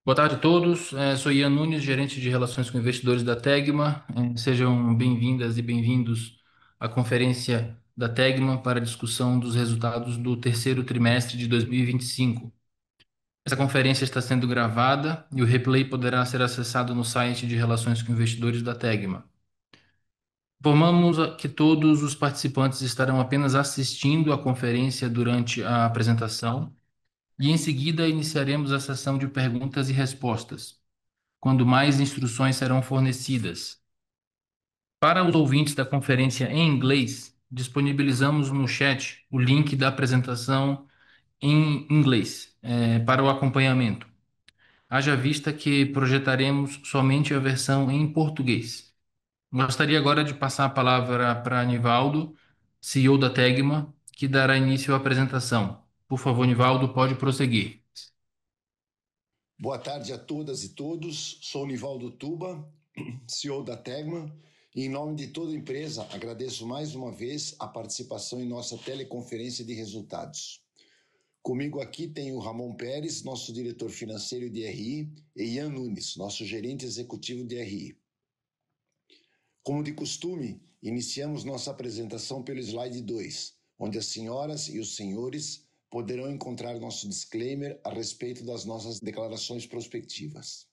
Boa tarde a todos. Sou Ian Nunes, gerente de relações com investidores da Tegma. Sejam bem-vindas e bem-vindos à conferência da Tegma para a discussão dos resultados do terceiro trimestre de 2025. Essa conferência está sendo gravada e o replay poderá ser acessado no site de relações com investidores da Tegma. Informamos que todos os participantes estarão apenas assistindo à conferência durante a apresentação e, em seguida, iniciaremos a sessão de perguntas e respostas, quando mais instruções serão fornecidas. Para os ouvintes da conferência em inglês, disponibilizamos no chat o link da apresentação em inglês, para o acompanhamento. Haja vista que projetaremos somente a versão em português. Gostaria agora de passar a palavra para Nivaldo, CEO da Tegma, que dará início à apresentação. Por favor, Nivaldo, pode prosseguir. Boa tarde a todas e todos. Sou Nivaldo Tuba, CEO da Tegma, e em nome de toda a empresa agradeço mais uma vez a participação em nossa teleconferência de resultados. Comigo aqui tem o Ramon Pérez, nosso diretor financeiro de RI, e Ian Nunes, nosso gerente executivo de RI. Como de costume, iniciamos nossa apresentação pelo slide 2, onde as senhoras e os senhores poderão encontrar nosso disclaimer a respeito das nossas declarações prospectivas.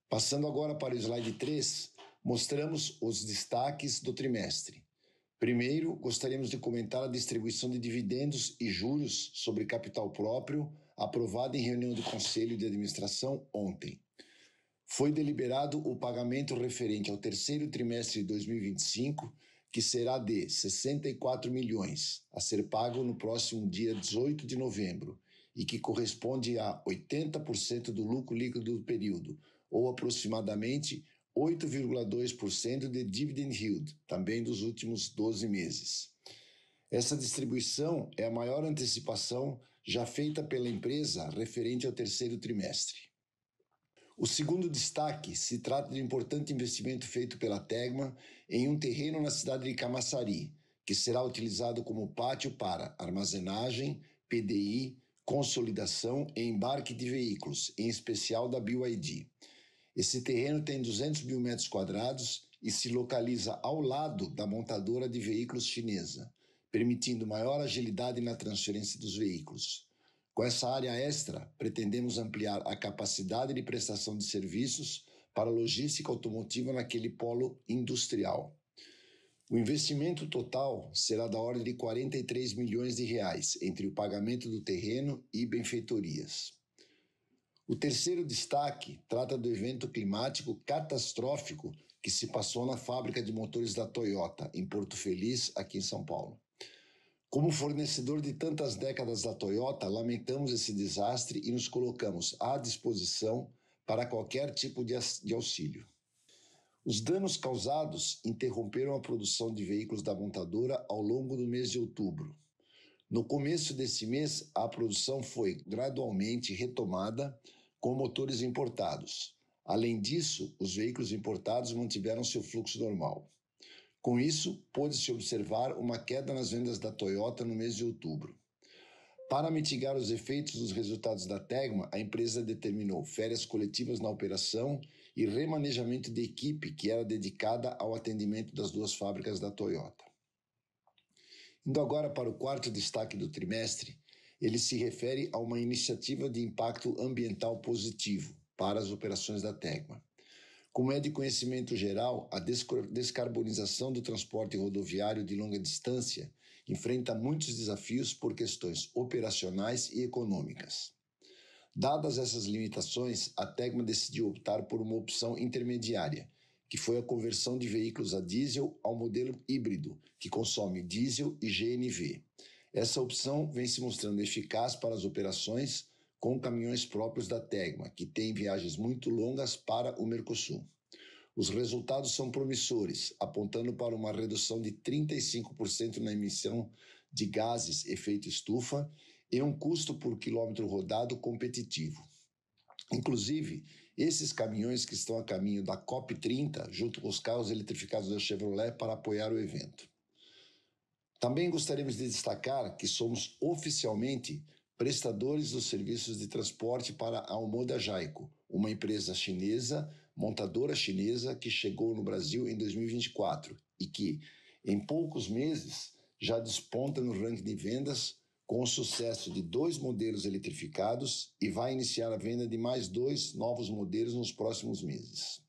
Passando agora para o slide 3, mostramos os destaques do trimestre. Primeiro, gostaríamos de comentar a distribuição de dividendos e juros sobre capital próprio aprovada em reunião do Conselho de Administração ontem. Foi deliberado o pagamento referente ao terceiro trimestre de 2025, que será de 64 milhões, a ser pago no próximo dia 18 de novembro, e que corresponde a 80% do lucro líquido do período, ou aproximadamente 8,2% de dividend yield, também dos últimos 12 meses. Essa distribuição é a maior antecipação já feita pela empresa referente ao terceiro trimestre. O segundo destaque se trata de um importante investimento feito pela Tegma em um terreno na cidade de Camaçari, que será utilizado como pátio para armazenagem, PDI, consolidação e embarque de veículos, em especial da BYD. Esse terreno tem 200 mil metros quadrados e se localiza ao lado da montadora de veículos chinesa, permitindo maior agilidade na transferência dos veículos. Com essa área extra, pretendemos ampliar a capacidade de prestação de serviços para a logística automotiva naquele polo industrial. O investimento total será da ordem de 43 milhões de reais, entre o pagamento do terreno e benfeitorias. O terceiro destaque trata do evento climático catastrófico que se passou na fábrica de motores da Toyota, em Porto Feliz, aqui em São Paulo. Como fornecedor de tantas décadas da Toyota, lamentamos esse desastre e nos colocamos à disposição para qualquer tipo de auxílio. Os danos causados interromperam a produção de veículos da montadora ao longo do mês de outubro. No começo desse mês, a produção foi gradualmente retomada com motores importados. Além disso, os veículos importados mantiveram seu fluxo normal. Com isso, pôde-se observar uma queda nas vendas da Toyota no mês de outubro. Para mitigar os efeitos dos resultados da Tegma, a empresa determinou férias coletivas na operação e remanejamento de equipe que era dedicada ao atendimento das duas fábricas da Toyota. Indo agora para o quarto destaque do trimestre, ele se refere a uma iniciativa de impacto ambiental positivo para as operações da Tegma. Como é de conhecimento geral, a descarbonização do transporte rodoviário de longa distância enfrenta muitos desafios por questões operacionais e econômicas. Dadas essas limitações, a Tegma decidiu optar por uma opção intermediária, que foi a conversão de veículos a diesel ao modelo híbrido, que consome diesel e GNV. Essa opção vem se mostrando eficaz para as operações com caminhões próprios da Tegma, que tem viagens muito longas para o Mercosul. Os resultados são promissores, apontando para uma redução de 35% na emissão de gases efeito estufa e um custo por quilômetro rodado competitivo. Inclusive, esses caminhões que estão a caminho da COP30, junto com os carros eletrificados da Chevrolet, para apoiar o evento. Também gostaríamos de destacar que somos oficialmente prestadores dos serviços de transporte para a Omoda Jaico, uma empresa chinesa, montadora chinesa, que chegou no Brasil em 2024 e que, em poucos meses, já desponta no ranking de vendas com o sucesso de 2 modelos eletrificados e vai iniciar a venda de mais 2 novos modelos nos próximos meses.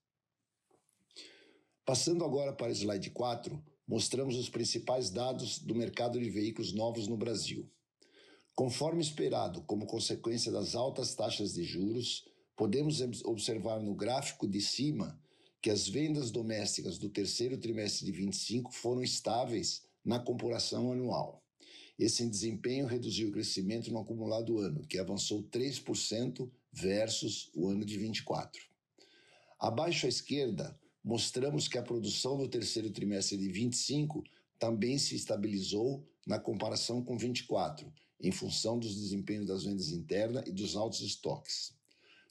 Passando agora para o slide 4, mostramos os principais dados do mercado de veículos novos no Brasil. Conforme esperado, como consequência das altas taxas de juros, podemos observar no gráfico de cima que as vendas domésticas do terceiro trimestre de 25 foram estáveis na comparação anual. Esse desempenho reduziu o crescimento no acumulado ano, que avançou 3% versus o ano de 24. Abaixo à esquerda, mostramos que a produção no terceiro trimestre de 25 também se estabilizou na comparação com 24, em função dos desempenhos das vendas internas e dos altos estoques.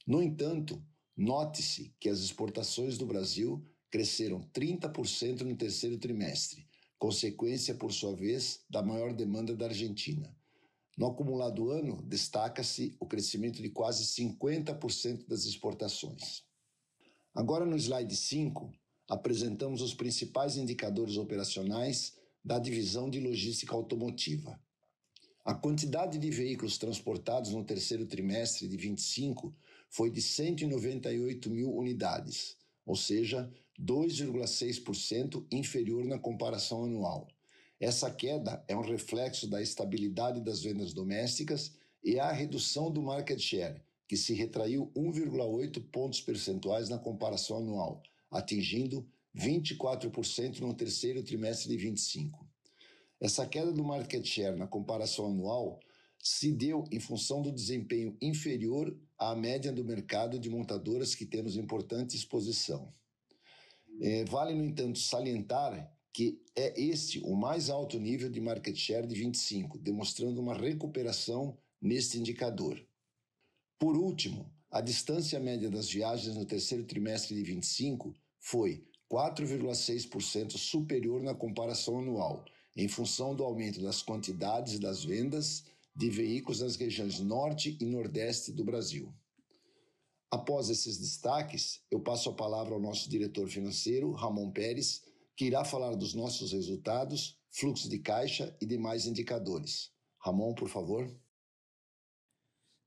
No entanto, note-se que as exportações do Brasil cresceram 30% no terceiro trimestre, consequência, por sua vez, da maior demanda da Argentina. No acumulado ano, destaca-se o crescimento de quase 50% das exportações. Agora, no slide 5, apresentamos os principais indicadores operacionais da divisão de logística automotiva. A quantidade de veículos transportados no terceiro trimestre de 25 foi de 198 mil unidades, ou seja, 2,6% inferior na comparação anual. Essa queda é um reflexo da estabilidade das vendas domésticas e a redução do market share, que se retraiu 1,8 pontos percentuais na comparação anual, atingindo 24% no terceiro trimestre de 25. Essa queda do market share na comparação anual se deu em função do desempenho inferior à média do mercado de montadoras que temos importante exposição. Vale, no entanto, salientar que é este o mais alto nível de market share de 25, demonstrando uma recuperação neste indicador. Por último, a distância média das viagens no terceiro trimestre de 25 foi 4,6% superior na comparação anual, em função do aumento das quantidades e das vendas de veículos nas regiões norte e nordeste do Brasil. Após esses destaques, eu passo a palavra ao nosso diretor financeiro, Ramon Pérez, que irá falar dos nossos resultados, fluxo de caixa e demais indicadores. Ramon, por favor.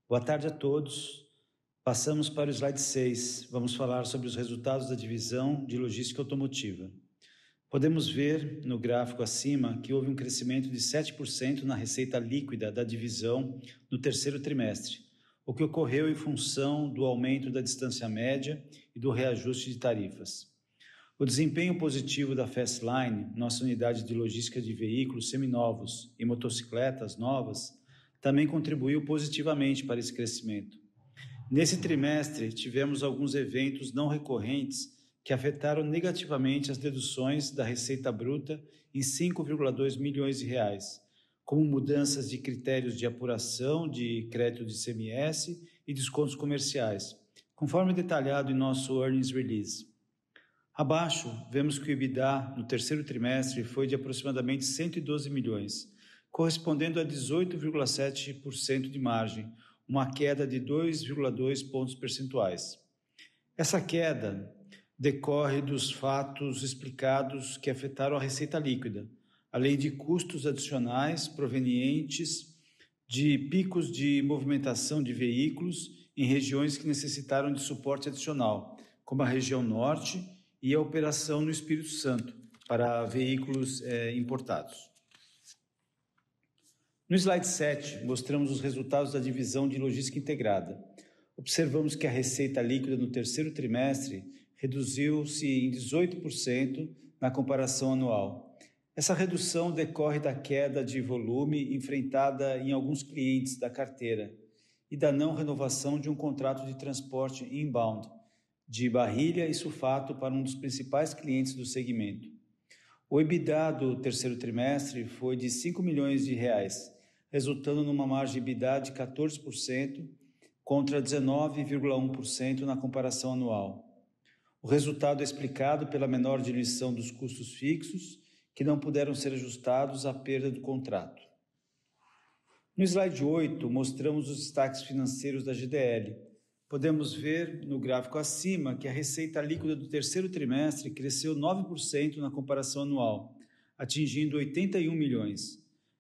Boa tarde a todos. Passamos para o slide 6. Vamos falar sobre os resultados da divisão de logística automotiva. Podemos ver no gráfico acima que houve um crescimento de 7% na receita líquida da divisão no terceiro trimestre, o que ocorreu em função do aumento da distância média e do reajuste de tarifas. O desempenho positivo da Fastline, nossa unidade de logística de veículos seminovos e motocicletas novas, também contribuiu positivamente para esse crescimento. Nesse trimestre, tivemos alguns eventos não recorrentes que afetaram negativamente as deduções da receita bruta em 5,2 milhões de reais, como mudanças de critérios de apuração de crédito de ICMS e descontos comerciais, conforme detalhado em nosso earnings release. Abaixo, vemos que o EBITDA no terceiro trimestre foi de aproximadamente 112 milhões, correspondendo a 18,7% de margem, uma queda de 2,2 pontos percentuais. Essa queda decorre dos fatos explicados que afetaram a receita líquida, além de custos adicionais provenientes de picos de movimentação de veículos em regiões que necessitaram de suporte adicional, como a região norte e a operação no Espírito Santo, para veículos importados. No slide 7, mostramos os resultados da divisão de logística integrada. Observamos que a receita líquida no terceiro trimestre reduziu-se em 18% na comparação anual. Essa redução decorre da queda de volume enfrentada em alguns clientes da carteira e da não renovação de um contrato de transporte inbound, de barrilha e sulfato para um dos principais clientes do segmento. O EBITDA do terceiro trimestre foi de 5 milhões de reais, resultando numa margem de EBITDA de 14% contra 19,1% na comparação anual. O resultado é explicado pela menor diluição dos custos fixos, que não puderam ser ajustados à perda do contrato. No slide 8, mostramos os destaques financeiros da GDL. Podemos ver no gráfico acima que a receita líquida do terceiro trimestre cresceu 9% na comparação anual, atingindo 81 milhões.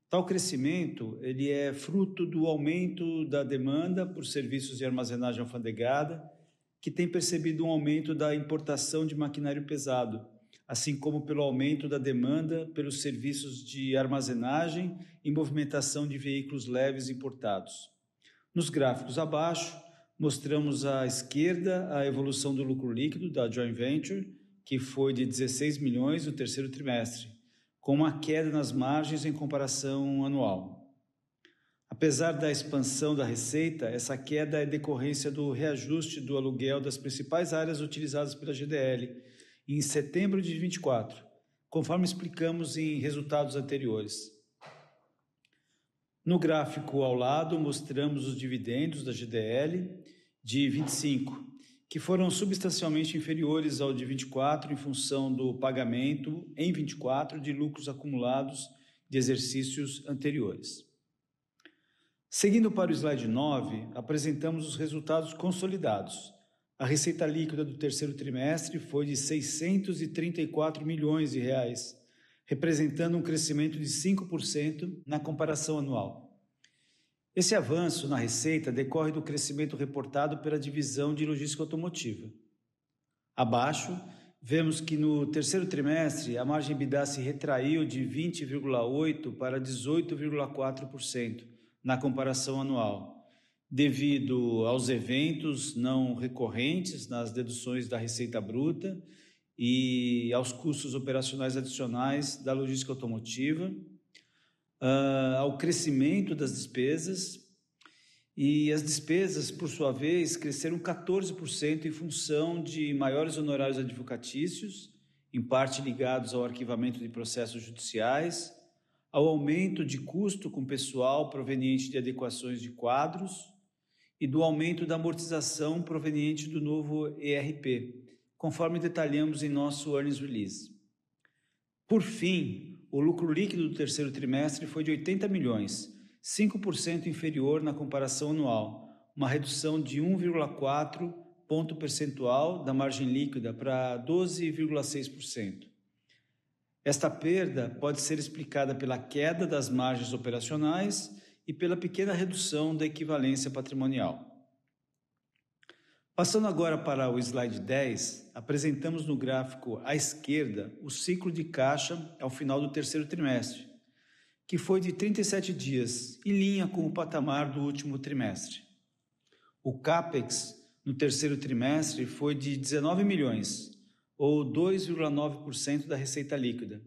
Tal crescimento ele é fruto do aumento da demanda por serviços de armazenagem alfandegada, que tem percebido um aumento da importação de maquinário pesado, assim como pelo aumento da demanda pelos serviços de armazenagem e movimentação de veículos leves importados. Nos gráficos abaixo, mostramos à esquerda a evolução do lucro líquido da joint venture, que foi de 16 milhões no terceiro trimestre, com uma queda nas margens em comparação anual. Apesar da expansão da receita, essa queda é decorrência do reajuste do aluguel das principais áreas utilizadas pela GDL em setembro de 2024, conforme explicamos em resultados anteriores. No gráfico ao lado, mostramos os dividendos da GDL de 25, que foram substancialmente inferiores ao de 24 em função do pagamento em 24 de lucros acumulados de exercícios anteriores. Seguindo para o slide 9, apresentamos os resultados consolidados. A receita líquida do terceiro trimestre foi de 634 milhões de reais, representando um crescimento de 5% na comparação anual. Esse avanço na receita decorre do crescimento reportado pela divisão de logística automotiva. Abaixo, vemos que no terceiro trimestre a margem EBITDA se retraiu de 20,8% para 18,4% na comparação anual, devido aos eventos não recorrentes nas deduções da receita bruta e aos custos operacionais adicionais da logística automotiva, ao crescimento das despesas, e as despesas, por sua vez, cresceram 14% em função de maiores honorários advocatícios, em parte ligados ao arquivamento de processos judiciais, ao aumento de custo com pessoal proveniente de adequações de quadros e do aumento da amortização proveniente do novo ERP, conforme detalhamos em nosso earnings release. Por fim, o lucro líquido do terceiro trimestre foi de 80 milhões, 5% inferior na comparação anual, uma redução de 1,4 ponto percentual da margem líquida para 12,6%. Esta perda pode ser explicada pela queda das margens operacionais e pela pequena redução da equivalência patrimonial. Passando agora para o slide 10, apresentamos no gráfico à esquerda o ciclo de caixa ao final do terceiro trimestre, que foi de 37 dias, em linha com o patamar do último trimestre. O CAPEX no terceiro trimestre foi de 19 milhões, ou 2,9% da receita líquida.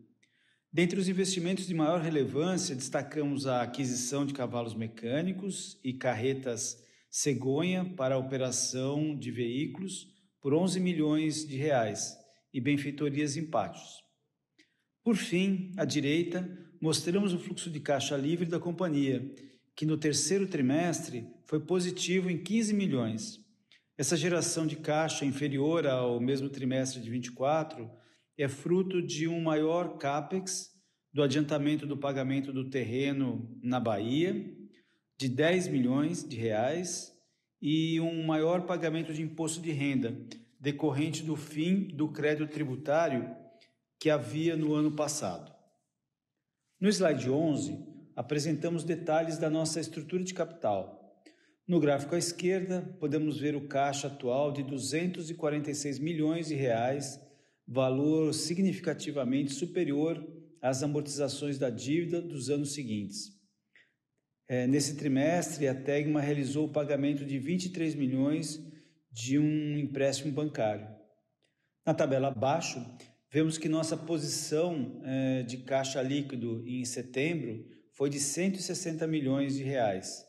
Dentre os investimentos de maior relevância, destacamos a aquisição de cavalos mecânicos e carretas cegonha para a operação de veículos por 11 milhões de reais e benfeitorias em pátios. Por fim, à direita, mostramos o fluxo de caixa livre da companhia, que no terceiro trimestre foi positivo em 15 milhões. Essa geração de caixa inferior ao mesmo trimestre de 24 é fruto de um maior CAPEX, do adiantamento do pagamento do terreno na Bahia, de 10 milhões de reais, e um maior pagamento de imposto de renda, decorrente do fim do crédito tributário que havia no ano passado. No slide 11, apresentamos detalhes da nossa estrutura de capital. No gráfico à esquerda, podemos ver o caixa atual de 246 milhões de reais, valor significativamente superior às amortizações da dívida dos anos seguintes. Nesse trimestre, a Tegma realizou o pagamento de 23 milhões de um empréstimo bancário. Na tabela abaixo, vemos que nossa posição de caixa líquido em setembro foi de 160 milhões de reais.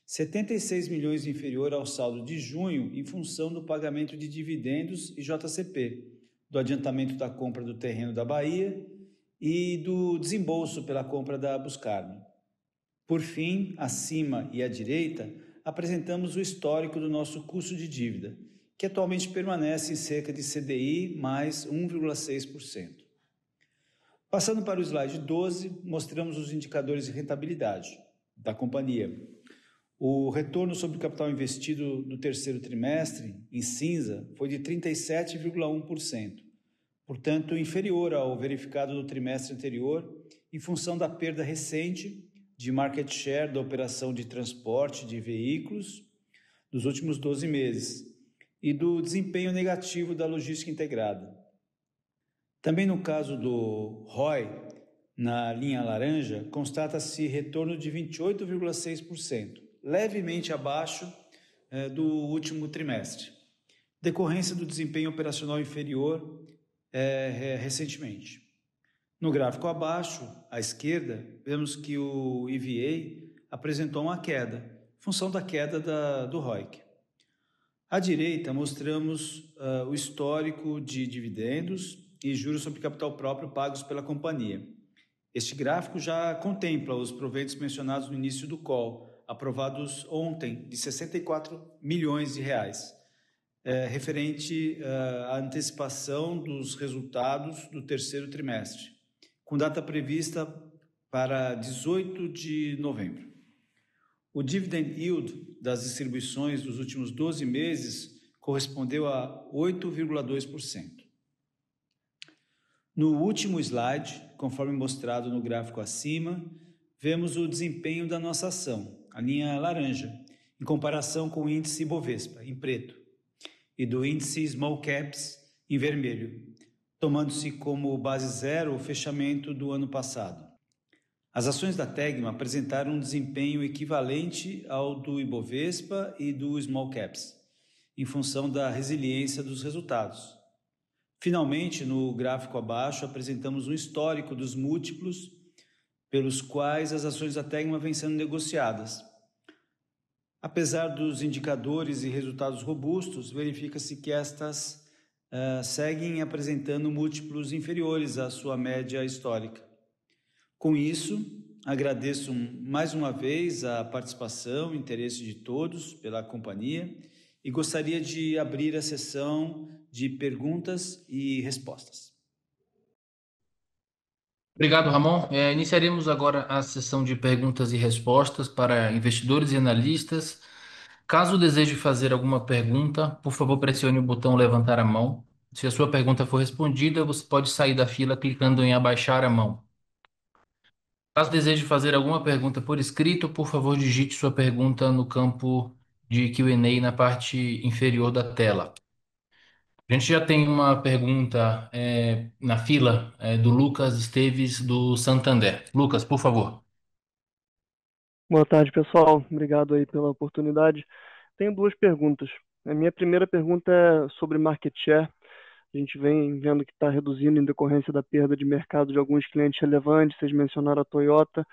76 milhões inferior ao saldo de junho em função do pagamento de dividendos e JCP, do adiantamento da compra do terreno da Bahia e do desembolso pela compra da Buscarme. Por fim, acima e à direita, apresentamos o histórico do nosso custo de dívida, que atualmente permanece em cerca de CDI mais 1,6%. Passando para o slide 12, mostramos os indicadores de rentabilidade. da companhia. O retorno sobre o capital investido no terceiro trimestre, em cinza, foi de 37,1%, portanto inferior ao verificado no trimestre anterior, em função da perda recente de market share da operação de transporte de veículos dos últimos 12 meses e do desempenho negativo da logística integrada. Também no caso do ROI, na linha laranja, constata-se retorno de 28,6%, levemente abaixo do último trimestre, decorrência do desempenho operacional inferior recentemente. No gráfico abaixo, à esquerda, vemos que o EVA apresentou uma queda, função da queda do ROIC. À direita, mostramos o histórico de dividendos e juros sobre capital próprio pagos pela companhia. Este gráfico já contempla os proventos mencionados no início do call, aprovados ontem, de 64 milhões de reais, referente à antecipação dos resultados do terceiro trimestre, com data prevista para 18 de novembro. O dividend yield das distribuições dos últimos 12 meses correspondeu a 8,2%. No último slide, conforme mostrado no gráfico acima, vemos o desempenho da nossa ação, a linha laranja, em comparação com o índice Ibovespa, em preto, e do índice Small Caps, em vermelho, tomando-se como base zero o fechamento do ano passado. As ações da Tegma apresentaram um desempenho equivalente ao do Ibovespa e do Small Caps, em função da resiliência dos resultados. Finalmente, no gráfico abaixo, apresentamos um histórico dos múltiplos pelos quais as ações da Tegma vêm sendo negociadas. Apesar dos indicadores e resultados robustos, verifica-se que estas seguem apresentando múltiplos inferiores à sua média histórica. Com isso, agradeço mais uma vez a participação e interesse de todos pela companhia e gostaria de abrir a sessão de perguntas e respostas. Obrigado, Ramon. Iniciaremos agora a sessão de perguntas e respostas para investidores e analistas. Caso deseje fazer alguma pergunta, por favor, pressione o botão levantar a mão. Se a sua pergunta for respondida, você pode sair da fila clicando em abaixar a mão. Caso deseje fazer alguma pergunta por escrito, por favor, digite sua pergunta no campo de Q&A na parte inferior da tela. A gente já tem uma pergunta na fila do Lucas Esteves, do Santander. Lucas, por favor. Boa tarde, pessoal. Obrigado aí pela oportunidade. Tenho duas perguntas. A minha primeira pergunta é sobre market share. A gente vem vendo que está reduzindo em decorrência da perda de mercado de alguns clientes relevantes. Vocês mencionaram a Toyota.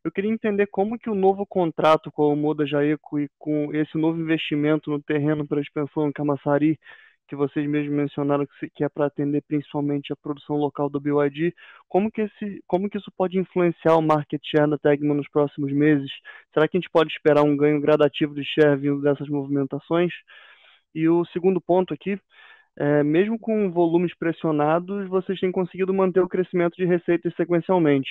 Eu queria entender como que o novo contrato com a Omoda Jaeco e com esse novo investimento no terreno para expansão em Camaçari, que vocês mesmos mencionaram que é para atender principalmente a produção local do BYD, como que isso pode influenciar o market share da Tegma nos próximos meses? Será que a gente pode esperar um ganho gradativo de share vindo dessas movimentações? E o segundo ponto aqui, mesmo com volumes pressionados, vocês têm conseguido manter o crescimento de receitas sequencialmente,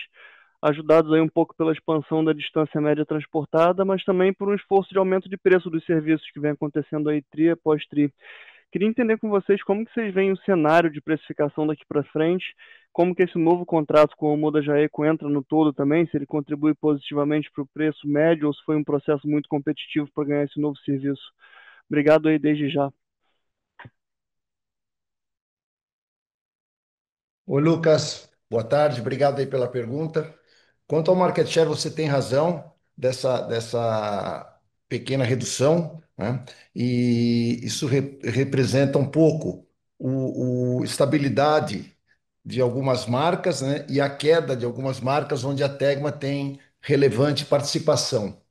ajudados aí um pouco pela expansão da distância média transportada, mas também por um esforço de aumento de preço dos serviços que vem acontecendo aí tri após tri. Queria entender com vocês como que vocês veem o cenário de precificação daqui para frente, como que esse novo contrato com a Omoda Jaeco entra no todo também, se ele contribui positivamente para o preço médio ou se foi um processo muito competitivo para ganhar esse novo serviço. Obrigado aí desde já. Oi, Lucas. Boa tarde. Obrigado aí pela pergunta. Quanto ao market share, você tem razão dessa pequena redução, né? E isso representa um pouco o estabilidade de algumas marcas, né? E a queda de algumas marcas onde a Tegma tem relevante participação,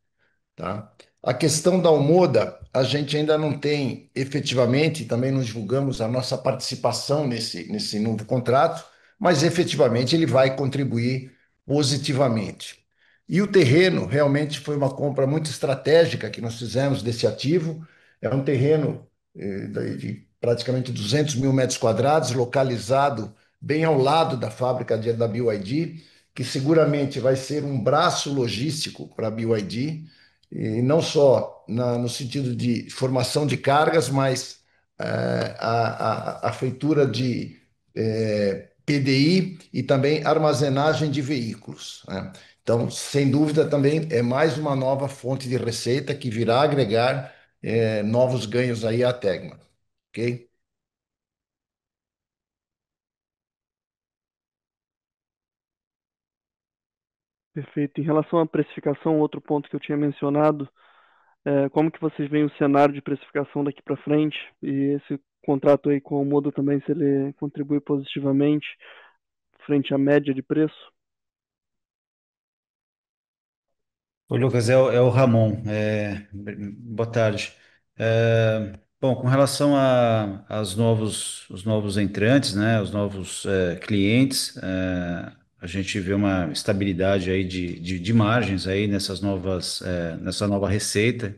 tá? A questão da Almoda, a gente ainda não tem efetivamente, também não divulgamos a nossa participação nesse novo contrato, mas efetivamente ele vai contribuir positivamente. E o terreno realmente foi uma compra muito estratégica que nós fizemos desse ativo. É um terreno de praticamente 200 mil metros quadrados, localizado bem ao lado da fábrica da BYD, que seguramente vai ser um braço logístico para a BYD, e não só no sentido de formação de cargas, mas a feitura de PDI e também armazenagem de veículos, né? Então, sem dúvida, também é mais uma nova fonte de receita que virá agregar novos ganhos aí à Tegma, ok? Perfeito. Em relação à precificação, outro ponto que eu tinha mencionado, como que vocês veem o cenário de precificação daqui para frente? E esse contrato aí com o Modo também, se ele contribui positivamente frente à média de preço? Oi, Lucas, é o Ramon. Boa tarde. Bom, com relação os novos entrantes, né, os novos clientes, a gente vê uma estabilidade aí de margens aí nessa nova receita.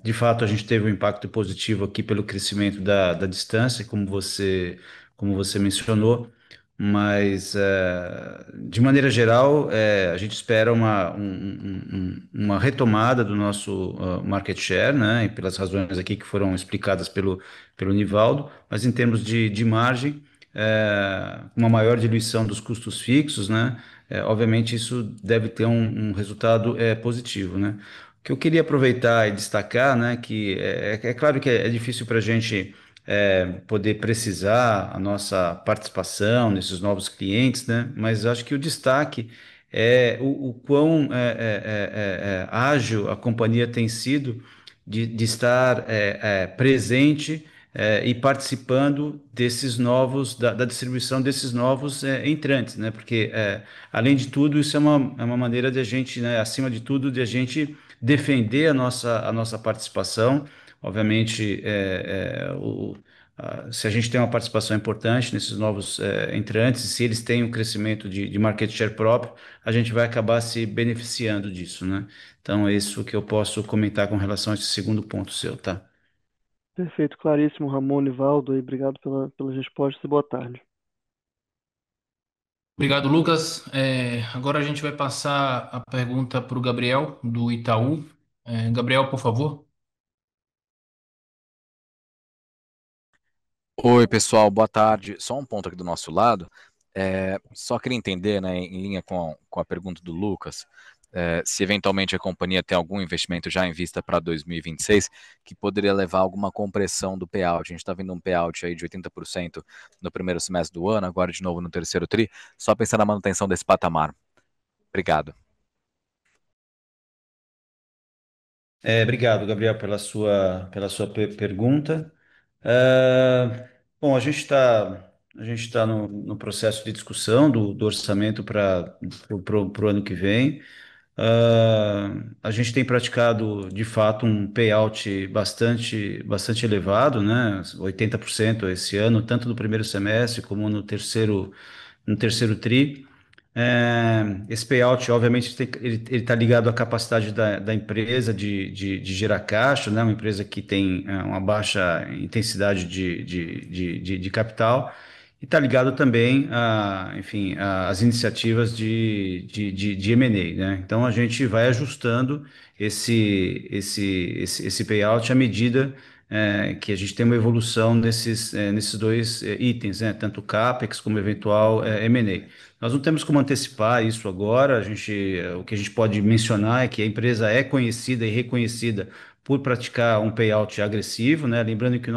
De fato, a gente teve um impacto positivo aqui pelo crescimento da distância, como você mencionou. Mas, de maneira geral, a gente espera uma retomada do nosso market share, né? E pelas razões aqui que foram explicadas pelo Nivaldo, mas em termos de margem, uma maior diluição dos custos fixos, né? Obviamente, isso deve ter um resultado positivo, né? O que eu queria aproveitar e destacar, né? Que é claro que é difícil para a gente poder precisar a nossa participação nesses novos clientes, né? Mas acho que o destaque é o quão ágil a companhia tem sido de estar presente e participando desses novos, da distribuição desses novos entrantes, né? Porque, além de tudo, isso é uma maneira de a gente, né, acima de tudo, de a gente defender a nossa participação. Obviamente, se a gente tem uma participação importante nesses novos entrantes, se eles têm um crescimento de market share próprio, a gente vai acabar se beneficiando disso, né? Então, é isso que eu posso comentar com relação a esse segundo ponto seu, tá? Perfeito, claríssimo, Ramon, Nivaldo, aí, obrigado pelas respostas e boa tarde. Obrigado, Lucas. Agora a gente vai passar a pergunta para o Gabriel, do Itaú. Gabriel, por favor. Oi, pessoal, boa tarde. Só um ponto aqui do nosso lado. Só queria entender, né, em linha com a pergunta do Lucas, se eventualmente a companhia tem algum investimento já em vista para 2026 que poderia levar a alguma compressão do payout. A gente está vendo um payout aí de 80% no primeiro semestre do ano, agora de novo no terceiro tri, só pensar na manutenção desse patamar. Obrigado. Obrigado, Gabriel, pela sua pergunta. Ah, bom, a gente está no processo de discussão do orçamento para o ano que vem. A gente tem praticado, de fato, um payout bastante elevado, né? 80% esse ano, tanto no primeiro semestre como no terceiro tri. Esse payout, obviamente, ele está ligado à capacidade da empresa de gerar caixa, né? Uma empresa que tem uma baixa intensidade de capital, e está ligado também enfim, às iniciativas de M&A, né? Então, a gente vai ajustando esse payout à medida que a gente tem uma evolução nesses dois itens, né? Tanto CAPEX como eventual M&A. Nós não temos como antecipar isso agora. O que a gente pode mencionar é que a empresa é conhecida e reconhecida por praticar um payout agressivo, né? Lembrando que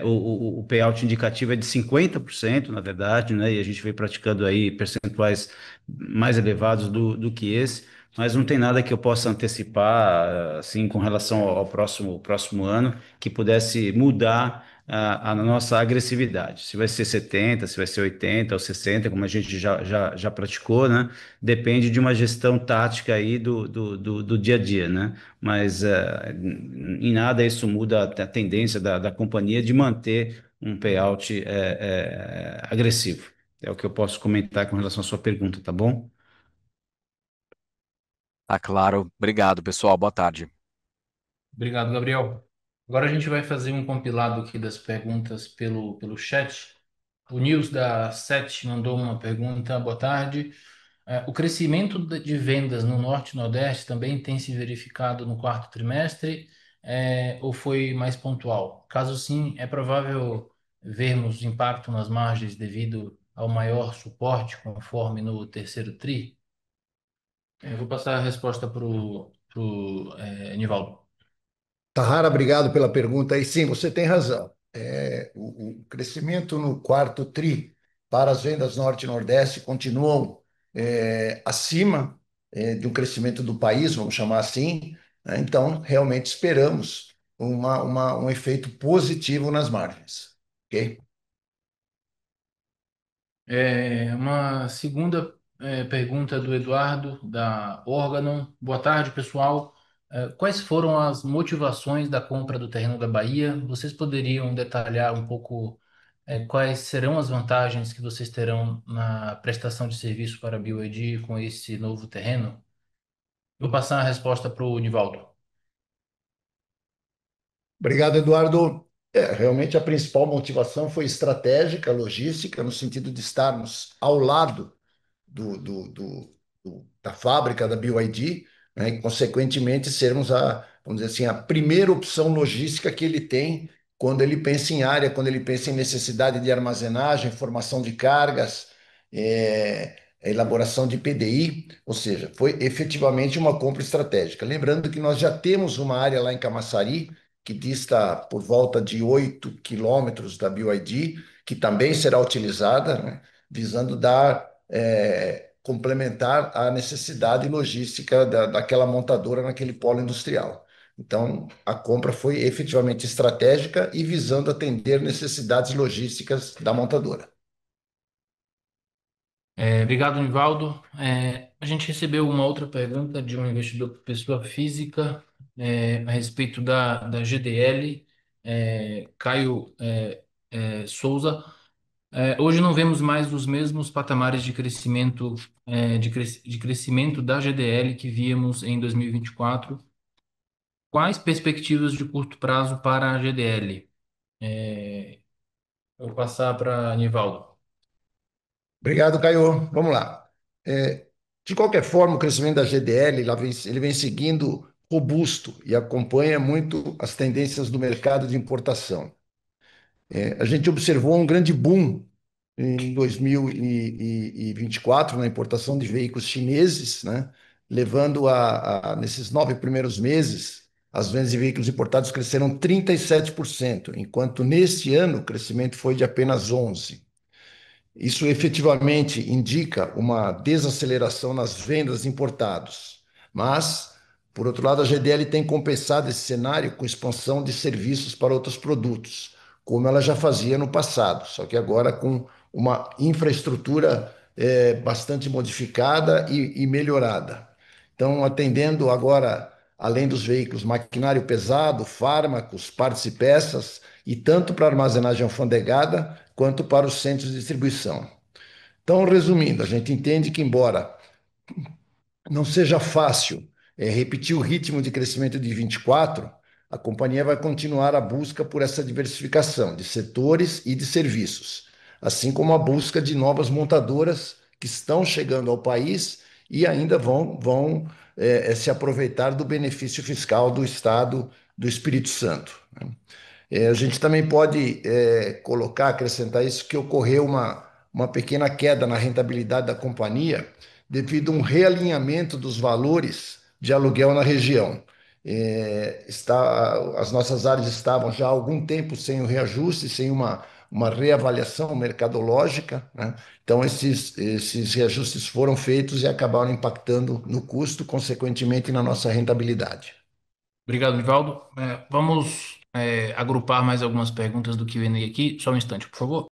o payout indicativo é de 50%, na verdade, né? E a gente vem praticando aí percentuais mais elevados do que esse, mas não tem nada que eu possa antecipar, assim, com relação ao próximo ano, que pudesse mudar a nossa agressividade. Se vai ser 70, se vai ser 80 ou 60, como a gente já praticou, né? Depende de uma gestão tática aí do dia a dia, né? Mas em nada isso muda a tendência da companhia de manter um payout agressivo. É o que eu posso comentar com relação à sua pergunta, tá bom? Tá claro. Obrigado, pessoal. Boa tarde. Obrigado, Gabriel. Agora a gente vai fazer um compilado aqui das perguntas pelo chat. O Nils da Sete mandou uma pergunta. Boa tarde. O crescimento de vendas no Norte e Nordeste também tem se verificado no quarto trimestre, ou foi mais pontual? Caso sim, é provável vermos impacto nas margens devido ao maior suporte conforme no terceiro tri? Eu vou passar a resposta para o Nivaldo. Tahara, obrigado pela pergunta. E sim, você tem razão. O crescimento no quarto TRI para as vendas Norte e Nordeste continuam acima de um crescimento do país, vamos chamar assim, né? Então, realmente esperamos um efeito positivo nas margens. Ok? Uma segunda pergunta do Eduardo, da Organon. Boa tarde, pessoal. Quais foram as motivações da compra do terreno da Bahia? Vocês poderiam detalhar um pouco quais serão as vantagens que vocês terão na prestação de serviço para a BioID com esse novo terreno? Vou passar a resposta para o Nivaldo. Obrigado, Eduardo. Realmente a principal motivação foi estratégica, logística, no sentido de estarmos ao lado da fábrica da BYD, né, e, consequentemente, sermos vamos dizer assim, a primeira opção logística que ele tem quando ele pensa em área, quando ele pensa em necessidade de armazenagem, formação de cargas, elaboração de PDI, ou seja, foi efetivamente uma compra estratégica. Lembrando que nós já temos uma área lá em Camaçari, que dista por volta de 8 quilômetros da BYD, que também será utilizada, né, visando dar complementar a necessidade logística daquela montadora naquele polo industrial. Então, a compra foi efetivamente estratégica e visando atender necessidades logísticas da montadora. Obrigado, Nivaldo. A gente recebeu uma outra pergunta de um investidor pessoa física a respeito da GDL, Caio Souza. Hoje não vemos mais os mesmos patamares de crescimento, de crescimento da GDL que víamos em 2024. Quais perspectivas de curto prazo para a GDL? Eu vou passar para Nivaldo. Obrigado, Caio. Vamos lá. É, de qualquer forma, o crescimento da GDL ele vem seguindo robusto e acompanha muito as tendências do mercado de importação. A gente observou um grande boom em 2024 na importação de veículos chineses, né? Levando nesses 9 primeiros meses, as vendas de veículos importados cresceram 37%, enquanto neste ano o crescimento foi de apenas 11%. Isso efetivamente indica uma desaceleração nas vendas de importados. Mas, por outro lado, a GDL tem compensado esse cenário com expansão de serviços para outros produtos, como ela já fazia no passado, só que agora com uma infraestrutura bastante modificada e melhorada. Então, atendendo agora, além dos veículos, maquinário pesado, fármacos, partes e peças, e tanto para armazenagem alfandegada quanto para os centros de distribuição. Então, resumindo, a gente entende que, embora não seja fácil repetir o ritmo de crescimento de 24, a companhia vai continuar a busca por essa diversificação de setores e de serviços, assim como a busca de novas montadoras que estão chegando ao país e ainda vão se aproveitar do benefício fiscal do Estado do Espírito Santo, né? A gente também pode colocar, acrescentar isso, que ocorreu uma pequena queda na rentabilidade da companhia devido a um realinhamento dos valores de aluguel na região. As nossas áreas estavam já há algum tempo sem o reajuste, sem uma reavaliação mercadológica, né? Então, esses reajustes foram feitos e acabaram impactando no custo, consequentemente na nossa rentabilidade. Obrigado, Nivaldo. Vamos agrupar mais algumas perguntas do Q&A aqui. Só um instante, por favor.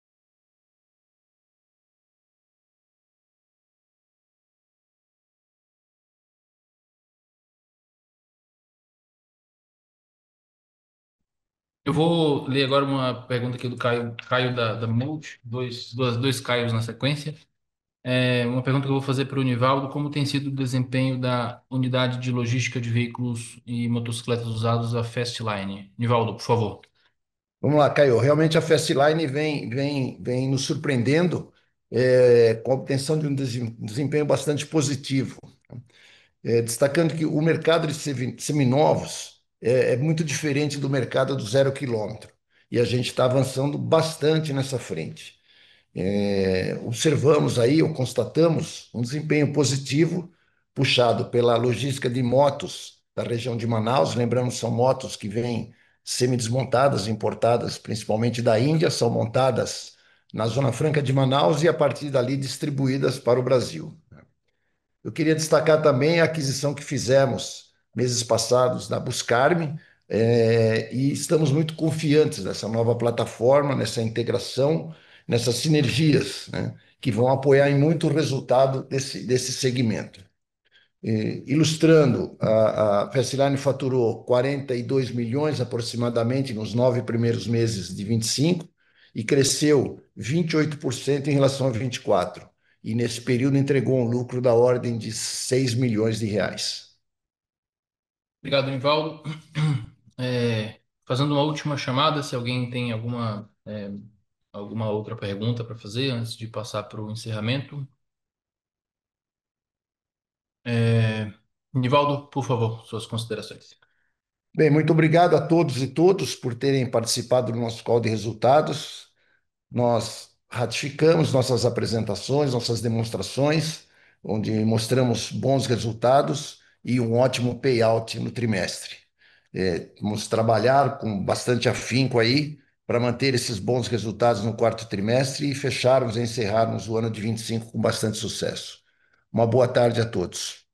Eu vou ler agora uma pergunta aqui do Caio da Multi, dois Caios na sequência. Uma pergunta que eu vou fazer para o Nivaldo: como tem sido o desempenho da unidade de logística de veículos e motocicletas usados, a Fastline? Nivaldo, por favor. Vamos lá, Caio. Realmente a Fastline vem nos surpreendendo com a obtenção de um desempenho bastante positivo. Destacando que o mercado de seminovos é muito diferente do mercado do 0 km. E a gente está avançando bastante nessa frente. Observamos aí, ou constatamos, um desempenho positivo puxado pela logística de motos da região de Manaus. Lembramos, são motos que vêm semi-desmontadas, importadas principalmente da Índia, são montadas na Zona Franca de Manaus e a partir dali distribuídas para o Brasil. Eu queria destacar também a aquisição que fizemos meses passados da Buscarme, e estamos muito confiantes nessa nova plataforma, nessa integração, nessas sinergias, né, que vão apoiar em muito o resultado desse segmento. Ilustrando, a Fastline faturou 42 milhões aproximadamente nos 9 primeiros meses de 25 e cresceu 28% em relação a 24. E nesse período entregou um lucro da ordem de 6 milhões de reais. Obrigado, Nivaldo. Fazendo uma última chamada, se alguém tem alguma outra pergunta para fazer antes de passar para o encerramento. Nivaldo, por favor, suas considerações. Bem, muito obrigado a todos e todas por terem participado do nosso call de resultados. Nós ratificamos nossas apresentações, nossas demonstrações, onde mostramos bons resultados e um ótimo payout no trimestre. Vamos trabalhar com bastante afinco aí para manter esses bons resultados no quarto trimestre e fecharmos e encerrarmos o ano de 25 com bastante sucesso. Uma boa tarde a todos.